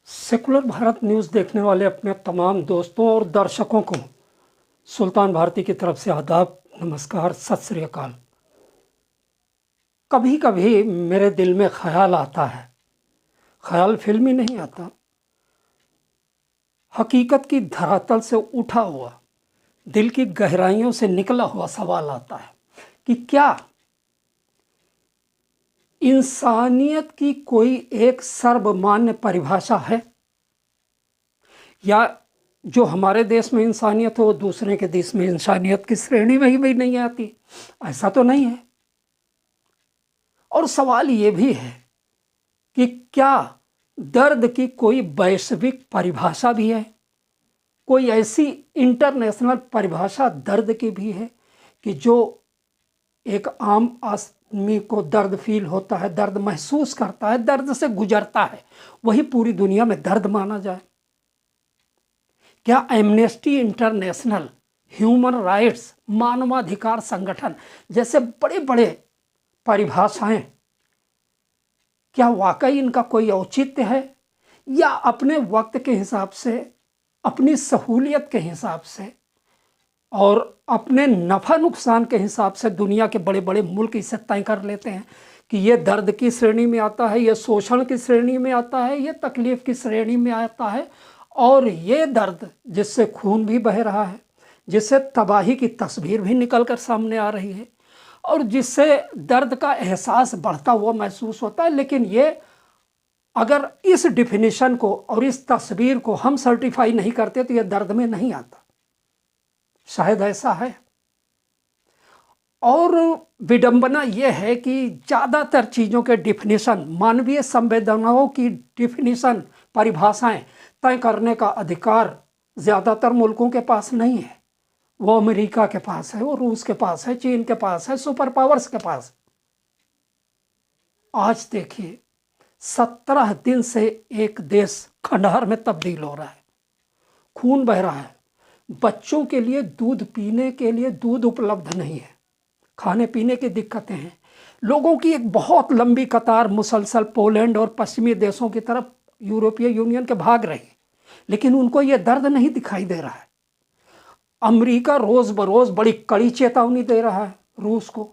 Secular Bharat news देखने वाले अपने तमाम दोस्तों और दर्शकों को सुल्तान भारती की तरफ से आदाब, नमस्कार, सत श्री अकाल। कभी कभी मेरे दिल में ख्याल आता है, ख्याल फिल्मी नहीं आता, हकीकत की धरातल से उठा हुआ, दिल की गहराइयों से निकला हुआ सवाल आता है कि क्या इंसानियत की कोई एक सर्वमान्य परिभाषा है, या जो हमारे देश में इंसानियत हो वो दूसरे के देश में इंसानियत की श्रेणी में ही नहीं आती? ऐसा तो नहीं है। और सवाल ये भी है कि क्या दर्द की कोई वैश्विक परिभाषा भी है, कोई ऐसी इंटरनेशनल परिभाषा दर्द की भी है कि जो एक आम आदमी को दर्द फील होता है, दर्द महसूस करता है, दर्द से गुजरता है, वही पूरी दुनिया में दर्द माना जाए? क्या एमनेस्टी इंटरनेशनल, ह्यूमन राइट्स, मानवाधिकार संगठन जैसे बड़े बड़े परिभाषाएं, क्या वाकई इनका कोई औचित्य है, या अपने वक्त के हिसाब से, अपनी सहूलियत के हिसाब से और अपने नफ़ा नुकसान के हिसाब से दुनिया के बड़े बड़े मुल्क इसे तय कर लेते हैं कि ये दर्द की श्रेणी में आता है, ये शोषण की श्रेणी में आता है, ये तकलीफ़ की श्रेणी में आता है, और ये दर्द जिससे खून भी बह रहा है, जिससे तबाही की तस्वीर भी निकल कर सामने आ रही है, और जिससे दर्द का एहसास बढ़ता हुआ महसूस होता है। लेकिन ये अगर इस डिफिनीशन को और इस तस्वीर को हम सर्टिफाई नहीं करते तो ये दर्द में नहीं आता। शायद ऐसा है। और विडंबना यह है कि ज़्यादातर चीज़ों के डिफिनीशन, मानवीय संवेदनाओं की डिफिनीशन, परिभाषाएं तय करने का अधिकार ज़्यादातर मुल्कों के पास नहीं है। वो अमेरिका के पास है, वो रूस के पास है, चीन के पास है, सुपर पावर्स के पास। आज देखिए 17 दिन से एक देश खंडहर में तब्दील हो रहा है, खून बह रहा है, बच्चों के लिए दूध पीने के लिए दूध उपलब्ध नहीं है, खाने पीने की दिक्कतें हैं, लोगों की एक बहुत लंबी कतार मुसलसल पोलैंड और पश्चिमी देशों की तरफ यूरोपीय यूनियन के भाग रही, लेकिन उनको ये दर्द नहीं दिखाई दे रहा है। अमेरिका रोज़ बरोज़ बड़ी कड़ी चेतावनी दे रहा है, रूस को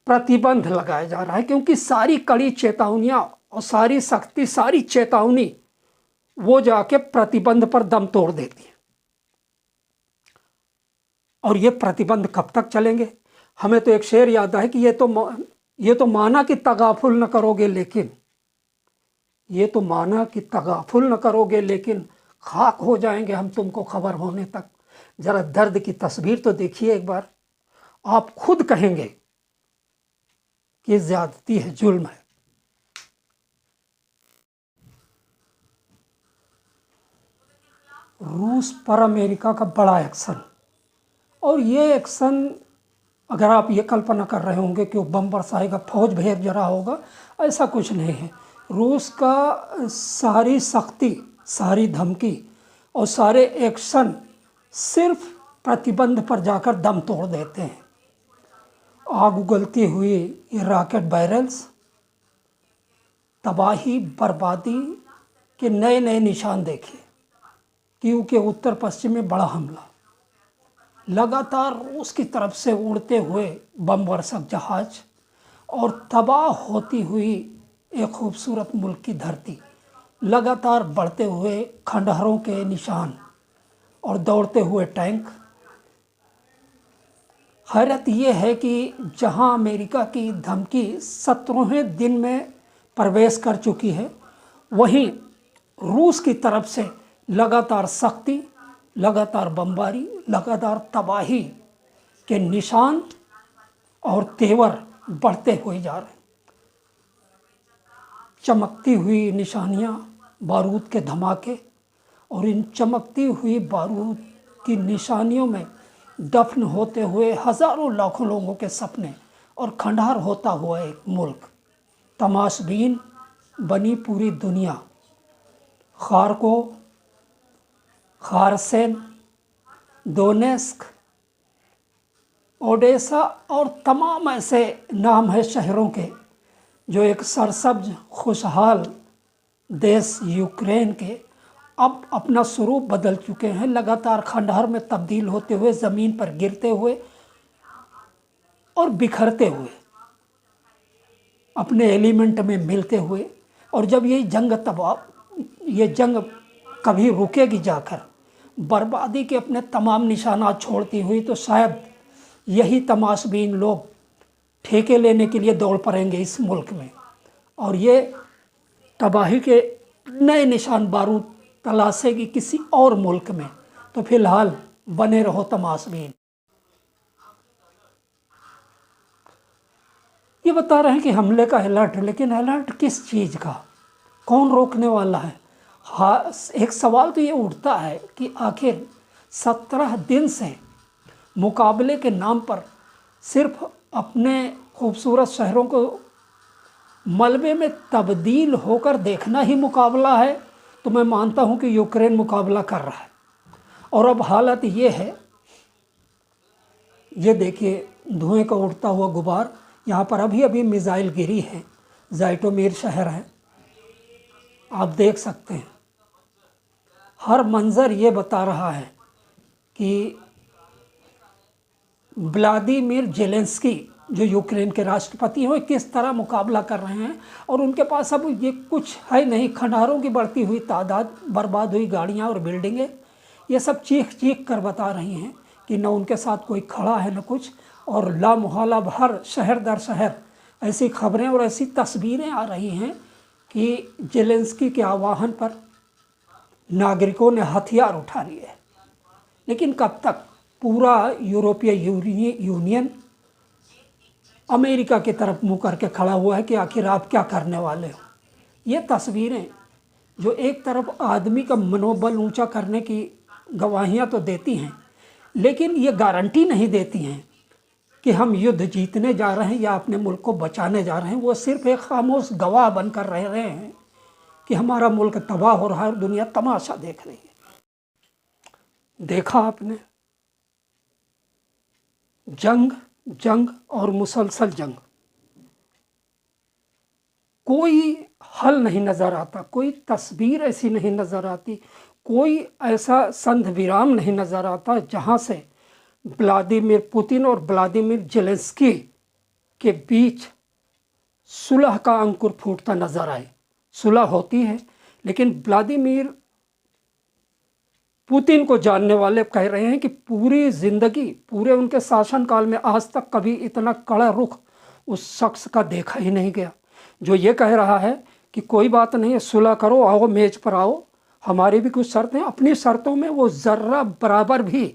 प्रतिबंध लगाया जा रहा है, क्योंकि सारी कड़ी चेतावनियां और सारी सख्ती, सारी चेतावनी वो जाके प्रतिबंध पर दम तोड़ देती है। और ये प्रतिबंध कब तक चलेंगे? हमें तो एक शेर याद है कि ये तो माना कि तगाफुल न करोगे, लेकिन ये तो माना कि तगाफुल न करोगे, लेकिन खाक हो जाएंगे हम तुमको खबर होने तक। जरा दर्द की तस्वीर तो देखिए एक बार, आप खुद कहेंगे कि ज्यादती है, जुल्म है। रूस पर अमेरिका का बड़ा एक्शन, और ये एक्शन, अगर आप ये कल्पना कर रहे होंगे कि वो बम बरसाएगा, फौज भेज रहा होगा, ऐसा कुछ नहीं है। रूस का सारी सख्ती, सारी धमकी और सारे एक्शन सिर्फ प्रतिबंध पर जाकर दम तोड़ देते हैं। आग उगलती हुई ये रॉकेट बैरल्स, तबाही बर्बादी के नए नए निशान देखिए। कीव के उत्तर पश्चिम में बड़ा हमला, लगातार रूस की तरफ से उड़ते हुए बम वर्षक जहाज, और तबाह होती हुई एक खूबसूरत मुल्क की धरती, लगातार बढ़ते हुए खंडहरों के निशान और दौड़ते हुए टैंक। हैरत ये है कि जहां अमेरिका की धमकी 17वें दिन में प्रवेश कर चुकी है, वहीं रूस की तरफ से लगातार सख्ती, लगातार बमबारी, लगातार तबाही के निशान और तेवर बढ़ते हुए जा रहे हैं। चमकती हुई निशानियां, बारूद के धमाके, और इन चमकती हुई बारूद की निशानियों में दफन होते हुए हज़ारों लाखों लोगों के सपने, और खंडहर होता हुआ एक मुल्क। तमाशबीन बनी पूरी दुनिया। खारको, खारसेन, दोनेस्क, ओडेसा और तमाम ऐसे नाम है शहरों के जो एक सरसब्ज, खुशहाल देश यूक्रेन के अब अपना स्वरूप बदल चुके हैं, लगातार खंडहर में तब्दील होते हुए, ज़मीन पर गिरते हुए और बिखरते हुए, अपने एलिमेंट में मिलते हुए। और जब ये जंग कभी रुकेगी जाकर, बर्बादी के अपने तमाम निशानात छोड़ती हुई, तो शायद यही तमाशबीन लोग ठेके लेने के लिए दौड़ पड़ेंगे इस मुल्क में, और ये तबाही के नए निशान बारूद तलाशेगी किसी और मुल्क में। तो फिलहाल बने रहो तमाशबीन। ये बता रहे हैं कि हमले का अलर्ट, लेकिन अलर्ट किस चीज़ का, कौन रोकने वाला है? हाँ, एक सवाल तो ये उठता है कि आखिर 17 दिन से मुकाबले के नाम पर सिर्फ अपने खूबसूरत शहरों को मलबे में तब्दील होकर देखना ही मुकाबला है, तो मैं मानता हूं कि यूक्रेन मुकाबला कर रहा है। और अब हालत ये है, ये देखिए धुएं का उड़ता हुआ गुबार, यहाँ पर अभी अभी मिसाइल गिरी है, ज़ाइटोमीर शहर है, आप देख सकते हैं। हर मंज़र ये बता रहा है कि व्लादिमीर जेलेंस्की जो यूक्रेन के राष्ट्रपति हैं, किस तरह मुकाबला कर रहे हैं। और उनके पास अब ये कुछ है नहीं, खंडहरों की बढ़ती हुई तादाद, बर्बाद हुई गाड़ियाँ और बिल्डिंगें, ये सब चीख चीख कर बता रही हैं कि न उनके साथ कोई खड़ा है न कुछ। और लामोहल्ला भर, शहर दर शहर ऐसी खबरें और ऐसी तस्वीरें आ रही हैं कि जेलेंस्की के आह्वान पर नागरिकों ने हथियार उठा लिए। लेकिन कब तक? पूरा यूरोपीय यूनियन अमेरिका की तरफ मुंह करके खड़ा हुआ है कि आखिर आप क्या करने वाले हो। ये तस्वीरें जो एक तरफ आदमी का मनोबल ऊंचा करने की गवाहियां तो देती हैं, लेकिन ये गारंटी नहीं देती हैं कि हम युद्ध जीतने जा रहे हैं या अपने मुल्क को बचाने जा रहे हैं। वो सिर्फ एक खामोश गवाह बनकर रह रहे हैं कि हमारा मुल्क तबाह हो रहा है और दुनिया तमाशा देख रही है। देखा आपने, जंग जंग और मुसलसल जंग, कोई हल नहीं नज़र आता, कोई तस्वीर ऐसी नहीं नज़र आती, कोई ऐसा संधि विराम नहीं नज़र आता जहाँ से व्लादिमीर पुतिन और व्लादिमीर जेलेंस्की के बीच सुलह का अंकुर फूटता नजर आए। सुलह होती है, लेकिन व्लादिमीर पुतिन को जानने वाले कह रहे हैं कि पूरी जिंदगी, पूरे उनके शासनकाल में आज तक कभी इतना कड़ा रुख उस शख्स का देखा ही नहीं गया, जो ये कह रहा है कि कोई बात नहीं है, सुलह करो, आओ मेज पर आओ, हमारी भी कुछ शर्तें। अपनी शर्तों में वो जर्रा बराबर भी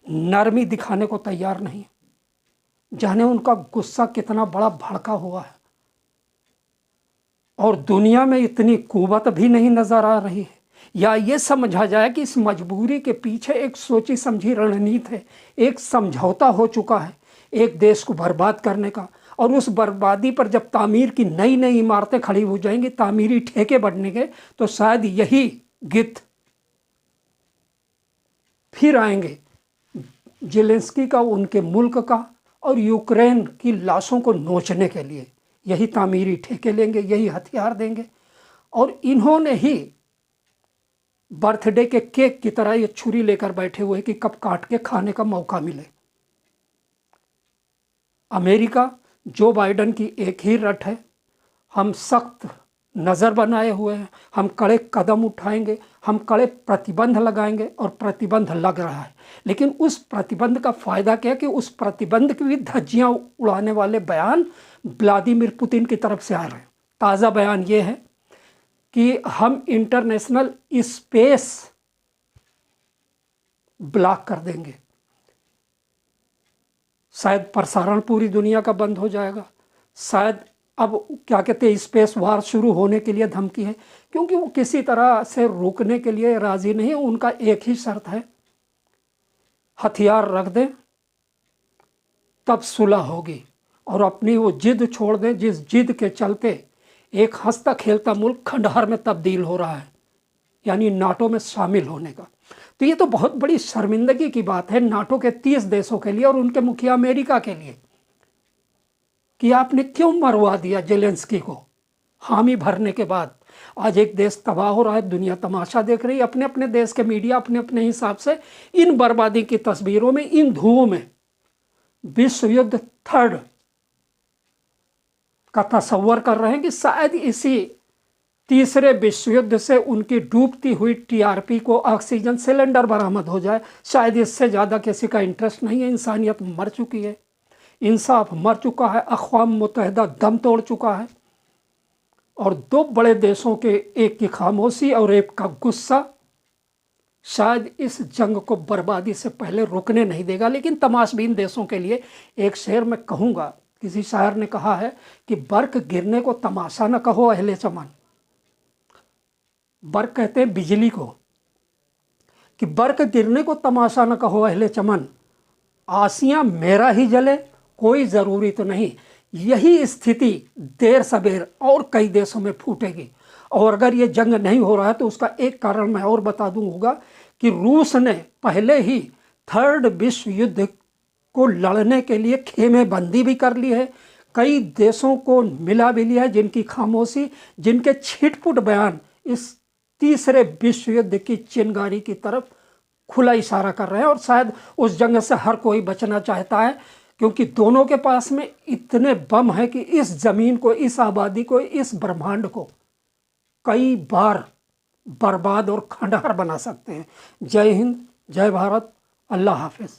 नरमी दिखाने को तैयार नहीं। जाने उनका गुस्सा कितना बड़ा भड़का हुआ है, और दुनिया में इतनी कुव्वत भी नहीं नजर आ रही है। या ये समझा जाए कि इस मजबूरी के पीछे एक सोची समझी रणनीति है, एक समझौता हो चुका है एक देश को बर्बाद करने का। और उस बर्बादी पर जब तामीर की नई नई इमारतें खड़ी हो जाएंगी, तामीरी ठेके बढ़ने के, तो शायद यही गिद्ध फिर आएंगे जेलेंस्की का, उनके मुल्क का और यूक्रेन की लाशों को नोचने के लिए। यही तामीरी ठेके लेंगे, यही हथियार देंगे। और इन्होंने ही बर्थडे के केक की तरह ये छुरी लेकर बैठे हुए कि कब काट के खाने का मौका मिले। अमेरिका, जो बाइडन की एक ही रट है, हम सख्त नज़र बनाए हुए हैं, हम कड़े कदम उठाएंगे, हम कड़े प्रतिबंध लगाएंगे, और प्रतिबंध लग रहा है। लेकिन उस प्रतिबंध का फ़ायदा क्या है कि उस प्रतिबंध की भी धज्जियाँ उड़ाने वाले बयान व्लादिमीर पुतिन की तरफ से आ रहे हैं। ताज़ा बयान ये है कि हम इंटरनेशनल स्पेस ब्लॉक कर देंगे, शायद प्रसारण पूरी दुनिया का बंद हो जाएगा, शायद अब क्या कहते हैं स्पेस वार शुरू होने के लिए धमकी है, क्योंकि वो किसी तरह से रोकने के लिए राज़ी नहीं है। उनका एक ही शर्त है, हथियार रख दें तब सुलह होगी, और अपनी वो जिद छोड़ दें जिस जिद के चलते एक हंसता खेलता मुल्क खंडहर में तब्दील हो रहा है, यानी नाटो में शामिल होने का। तो ये तो बहुत बड़ी शर्मिंदगी की बात है नाटो के 30 देशों के लिए और उनके मुखिया अमेरिका के लिए, कि आपने क्यों मरवा दिया जेलेंस्की को हामी भरने के बाद। आज एक देश तबाह हो रहा है, दुनिया तमाशा देख रही है, अपने अपने देश के मीडिया अपने अपने हिसाब से इन बर्बादी की तस्वीरों में, इन धुओं में विश्व युद्ध थर्ड का तस्वर कर रहे हैं कि शायद इसी तीसरे विश्व युद्ध से उनकी डूबती हुई टीआरपी को ऑक्सीजन सिलेंडर बरामद हो जाए। शायद इससे ज़्यादा किसी का इंटरेस्ट नहीं है। इंसानियत मर चुकी है, इंसाफ मर चुका है, अक़वाम मुत्तहिदा दम तोड़ चुका है, और दो बड़े देशों के एक की खामोशी और एक का गुस्सा शायद इस जंग को बर्बादी से पहले रुकने नहीं देगा। लेकिन तमाशबीन देशों के लिए एक शेर मैं कहूँगा, किसी शायर ने कहा है कि बर्क गिरने को तमाशा न कहो अहले चमन। बर्क कहते हैं बिजली को, कि बर्क गिरने को तमाशा न कहो अहले चमन, आसियाँ मेरा ही जले कोई ज़रूरी तो नहीं। यही स्थिति देर सबेर और कई देशों में फूटेगी। और अगर ये जंग नहीं हो रहा है तो उसका एक कारण मैं और बता दूं होगा कि रूस ने पहले ही थर्ड विश्व युद्ध को लड़ने के लिए खेमे बंदी भी कर ली है। कई देशों को मिला भी लिया है जिनकी खामोशी, जिनके छिटपुट बयान इस तीसरे विश्व युद्ध की चिंगारी की तरफ खुला इशारा कर रहे हैं। और शायद उस जंग से हर कोई बचना चाहता है, क्योंकि दोनों के पास में इतने बम है कि इस ज़मीन को, इस आबादी को, इस ब्रह्मांड को कई बार बर्बाद और खंडहर बना सकते हैं। जय हिंद, जय भारत, अल्लाह हाफिज़।